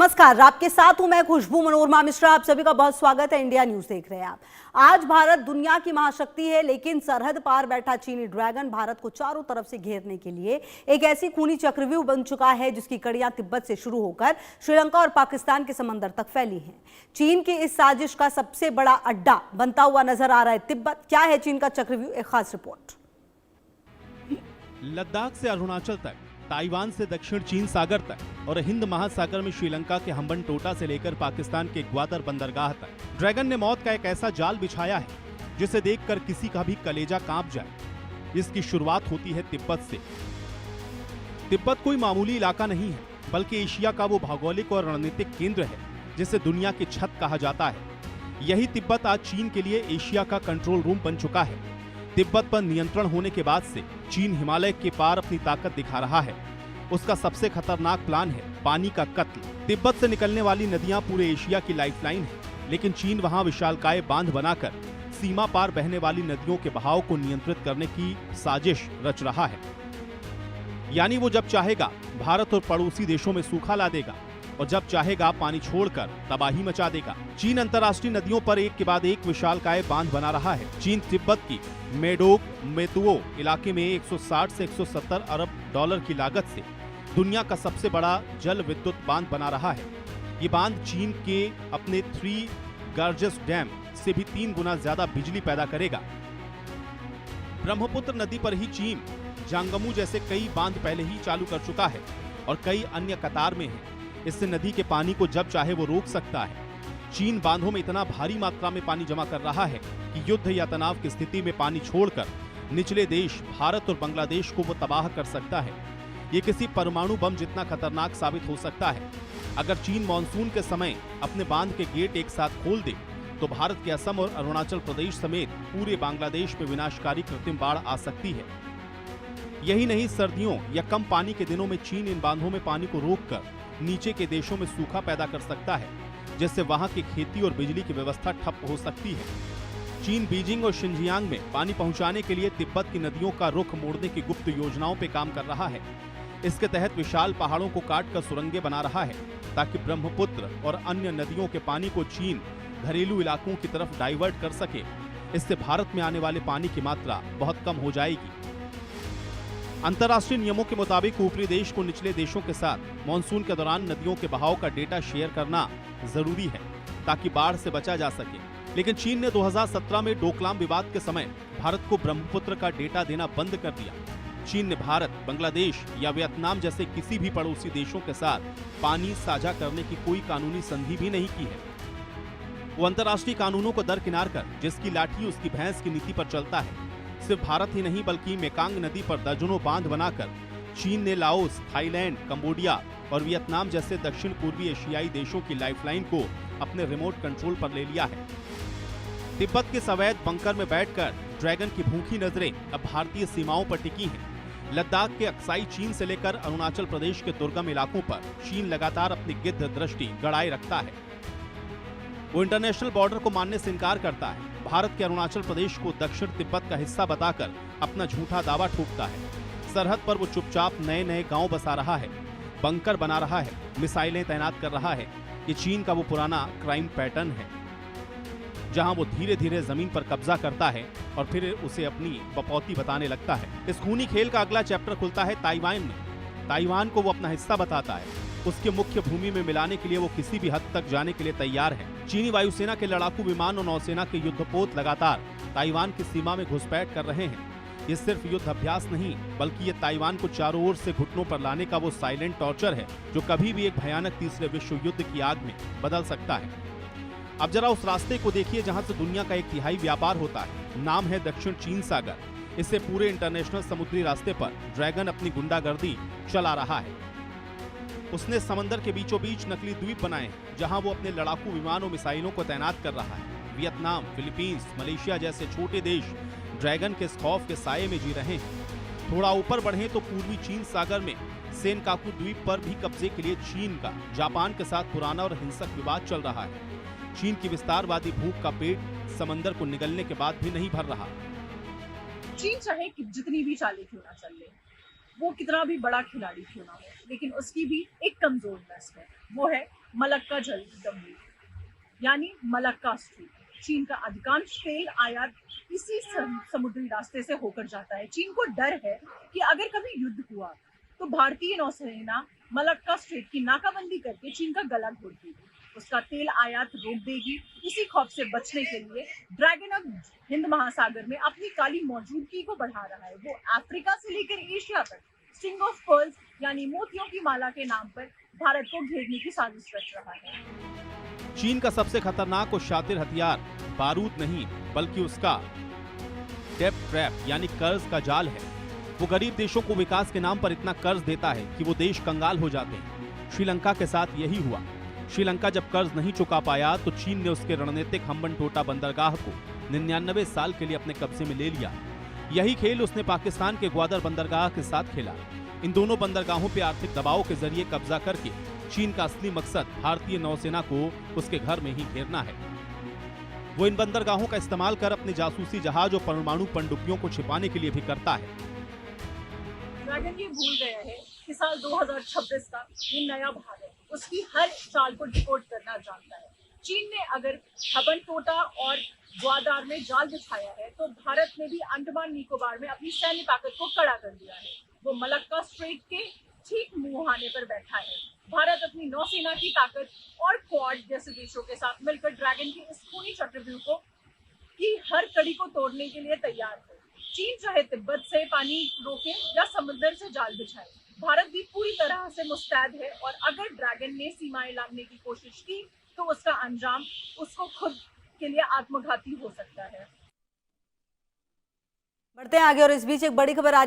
नमस्कार, आपके साथ हूं मैं खुशबू मनोरमा मिश्रा। आप सभी का बहुत स्वागत है। इंडिया न्यूज देख रहे हैं आप। आज भारत दुनिया की महाशक्ति है, लेकिन सरहद पार बैठा चीनी ड्रैगन भारत को चारों तरफ से घेरने के लिए एक ऐसी खूनी चक्रव्यूह बन चुका है जिसकी कड़ियां तिब्बत से शुरू होकर श्रीलंका और पाकिस्तान के समंदर तक फैली हैं। चीन की इस साजिश का सबसे बड़ा अड्डा बनता हुआ नजर आ रहा है तिब्बत। क्या है चीन का चक्रव्यूह, एक खास रिपोर्ट। लद्दाख से अरुणाचल तक, ताइवान से दक्षिण चीन सागर तक और हिंद महासागर में श्रीलंका के हम्बनटोटा से लेकर पाकिस्तान के ग्वादर बंदरगाह तक, ड्रैगन ने मौत का एक ऐसा जाल बिछाया है जिसे देखकर किसी का भी कलेजा कांप जाए। इसकी शुरुआत होती है तिब्बत से। तिब्बत कोई मामूली इलाका नहीं है, बल्कि एशिया का वो भौगोलिक और रणनीतिक केंद्र है जिसे दुनिया की छत कहा जाता है। यही तिब्बत आज चीन के लिए एशिया का कंट्रोल रूम बन चुका है। तिब्बत पर नियंत्रण होने के बाद से चीन हिमालय के पार अपनी ताकत दिखा रहा है। उसका सबसे खतरनाक प्लान है पानी का कत्ल। तिब्बत से निकलने वाली नदियां पूरे एशिया की लाइफलाइन है, लेकिन चीन वहां विशालकाय बांध बनाकर सीमा पार बहने वाली नदियों के बहाव को नियंत्रित करने की साजिश रच रहा है। यानी वो जब चाहेगा भारत और पड़ोसी देशों में सूखा ला देगा और जब चाहेगा पानी छोड़कर तबाही मचा देगा। चीन अंतर्राष्ट्रीय नदियों पर एक के बाद एक विशालकाय बांध बना रहा है। चीन तिब्बत की मेडोक मेतुओ इलाके में 160 से 170 अरब डॉलर की लागत से दुनिया का सबसे बड़ा जल विद्युत बांध बना रहा है। ये बांध चीन के अपने 3 गार्जस डैम से भी 3 गुना ज्यादा बिजली पैदा करेगा। ब्रह्मपुत्र नदी पर ही चीन जांगमू जैसे कई बांध पहले ही चालू कर चुका है और कई अन्य कतार में है। इससे नदी के पानी को जब चाहे वो रोक सकता है। चीन बांधों में इतना भारी मात्रा में पानी जमा कर रहा है कि युद्ध या तनाव की स्थिति में पानी छोड़कर निचले देश भारत और बांग्लादेश को वो तबाह कर सकता है। ये किसी परमाणु बम जितना खतरनाक साबित हो सकता है। अगर चीन मानसून के समय अपने बांध के गेट एक साथ खोल दे तो भारत के असम और अरुणाचल प्रदेश समेत पूरे बांग्लादेश में विनाशकारी कृत्रिम बाढ़ आ सकती है। यही नहीं, सर्दियों या कम पानी के दिनों में चीन इन बांधों में पानी को रोककर नीचे के देशों में सूखा पैदा कर सकता है, जिससे वहां की खेती और बिजली की व्यवस्था ठप हो सकती है। चीन बीजिंग और शिनजियांग में पानी पहुंचाने के लिए तिब्बत की नदियों का रुख मोड़ने की गुप्त योजनाओं पर काम कर रहा है। इसके तहत विशाल पहाड़ों को काटकर सुरंगें बना रहा है ताकि ब्रह्मपुत्र और अन्य नदियों के पानी को चीन घरेलू इलाकों की तरफ डाइवर्ट कर सके। इससे भारत में आने वाले पानी की मात्रा बहुत कम हो जाएगी। अंतर्राष्ट्रीय नियमों के मुताबिक ऊपरी देश को निचले देशों के साथ मानसून के दौरान नदियों के बहाव का डेटा शेयर करना जरूरी है ताकि बाढ़ से बचा जा सके। लेकिन चीन ने 2017 में डोकलाम विवाद के समय भारत को ब्रह्मपुत्र का डेटा देना बंद कर दिया। चीन ने भारत, बांग्लादेश या वियतनाम जैसे किसी भी पड़ोसी देशों के साथ पानी साझा करने की कोई कानूनी संधि भी नहीं की है। वो अंतर्राष्ट्रीय कानूनों को दरकिनार कर जिसकी लाठी उसकी भैंस की नीति पर चलता है। सिर्फ भारत ही नहीं, बल्कि मेकांग नदी पर दर्जनों बांध बनाकर चीन ने लाओस, थाईलैंड, कंबोडिया और वियतनाम जैसे दक्षिण पूर्वी एशियाई देशों की लाइफलाइन को अपने रिमोट कंट्रोल पर ले लिया है। तिब्बत के अवैध बंकर में बैठकर ड्रैगन की भूखी नजरें अब भारतीय सीमाओं पर टिकी हैं। लद्दाख के अक्साई चीन से लेकर अरुणाचल प्रदेश के दुर्गम इलाकों पर चीन लगातार अपनी गिद्ध दृष्टि गड़ाए रखता है। वो इंटरनेशनल बॉर्डर को मानने से इनकार करता है। भारत के अरुणाचल प्रदेश को दक्षिण तिब्बत का हिस्सा बताकर अपना झूठा दावा ठोकता है। सरहद पर वो चुपचाप नए नए गांव बसा रहा है, बंकर बना रहा है, मिसाइलें तैनात कर रहा है। ये चीन का वो पुराना क्राइम पैटर्न है जहां वो धीरे धीरे जमीन पर कब्जा करता है और फिर उसे अपनी बपौती बताने लगता है। इस खूनी खेल का अगला चैप्टर खुलता है ताइवान में। ताइवान को वो अपना हिस्सा बताता है। उसके मुख्य भूमि में मिलाने के लिए वो किसी भी हद तक जाने के लिए तैयार है। चीनी वायुसेना के लड़ाकू विमान और नौसेना के युद्धपोत लगातार ताइवान की सीमा में घुसपैठ कर रहे हैं। ये सिर्फ युद्ध अभ्यास नहीं, बल्कि ये ताइवान को चारों ओर से घुटनों पर लाने का वो साइलेंट टॉर्चर है जो कभी भी एक भयानक तीसरे विश्व युद्ध की आग में बदल सकता है। अब जरा उस रास्ते को देखिए जहां से दुनिया का 1/3 व्यापार होता है। नाम है दक्षिण चीन सागर। इससे पूरे इंटरनेशनल समुद्री रास्ते पर ड्रैगन अपनी गुंडागर्दी चला रहा है। उसने समंदर के बीचों बीच नकली द्वीप बनाए हैं जहां वो अपने लड़ाकू विमान और मिसाइलों को तैनात कर रहा है। वियतनाम, फिलीपींस, मलेशिया जैसे छोटे देश ड्रैगन के इस खौफ के साये में जी रहे हैं। थोड़ा ऊपर बढ़े तो पूर्वी चीन सागर में सेनकाकू द्वीप पर भी कब्जे के लिए चीन का जापान के साथ पुराना और हिंसक विवाद चल रहा है। चीन की विस्तारवादी भूख का पेट समंदर को निगलने के बाद भी नहीं भर रहा। चीन चाहे कि जितनी भी चालें क्यों ना चल ले, वो कितना भी बड़ा खिलाड़ी क्यों ना हो, लेकिन उसकी भी एक कमजोर नस है, वो है मलक्का जल जम्मू यानी मलक्का स्ट्रीट। चीन का अधिकांश तेल आयात इसी समुद्री रास्ते से होकर जाता है। चीन को डर है कि अगर कभी युद्ध हुआ तो भारतीय नौसेना मलक्का स्ट्रेट की नाकाबंदी करके चीन का गला घोट देगी, उसका तेल आयात रोक देगी। इसी खौफ से बचने के लिए ड्रैगन अब हिंद महासागर में अपनी काली मौजूदगी को बढ़ा रहा है। वो अफ्रीका से लेकर एशिया तक स्ट्रिंग ऑफ पर्ल्स यानी मोतियों की माला के नाम पर भारत को घेरने की साजिश रच रहा है। चीन का सबसे खतरनाक और शातिर हथियार बारूद नहीं बल्कि उसका डेब्ट ट्रैप यानी कर्ज का जाल है। वो गरीब देशों को विकास के नाम पर इतना कर्ज देता है कि वो देश कंगाल हो जाते हैं। श्रीलंका के साथ यही हुआ। श्रीलंका जब कर्ज नहीं चुका पाया तो चीन ने उसके रणनीतिक हम्बनटोटा बंदरगाह को 99 साल के लिए अपने कब्जे में ले लिया। यही खेल उसने पाकिस्तान के ग्वादर बंदरगाह के साथ खेला। इन दोनों बंदरगाहों पर आर्थिक दबाव के जरिए कब्जा करके चीन का असली मकसद भारतीय नौसेना को उसके घर में ही घेरना है। वो इन बंदरगाहों का इस्तेमाल कर अपने जासूसी जहाज और परमाणु पनडुब्बियों को छिपाने के लिए भी करता है। ड्रैगन ये भूल गया है कि साल 2026 का ये नया भारत है, उसकी हर चाल को डिकोड करना जानता है। चीन ने अगर हम्बनटोटा और ग्वादार में जाल बिछाया है तो भारत ने भी अंडमान निकोबार में अपनी सैन्य ताकत को कड़ा कर दिया है। वो मलक्का स्ट्रेट के ठीक मुहाने पर बैठा है। भारत अपनी नौसेना की ताकत और क्वाड जैसे देशों के साथ मिलकर ड्रैगन के इस खूनी चक्रव्यूह की हर कड़ी को तोड़ने के लिए तैयार है। चीन चाहे तिब्बत से पानी रोके या समुद्र से जाल बिछाए, भारत भी पूरी तरह से मुस्तैद है। और अगर ड्रैगन ने सीमाएं लांघने की कोशिश की तो उसका अंजाम उसको खुद के लिए आत्मघाती हो सकता है। बढ़ते हैं आगे और इस बीच एक बड़ी खबर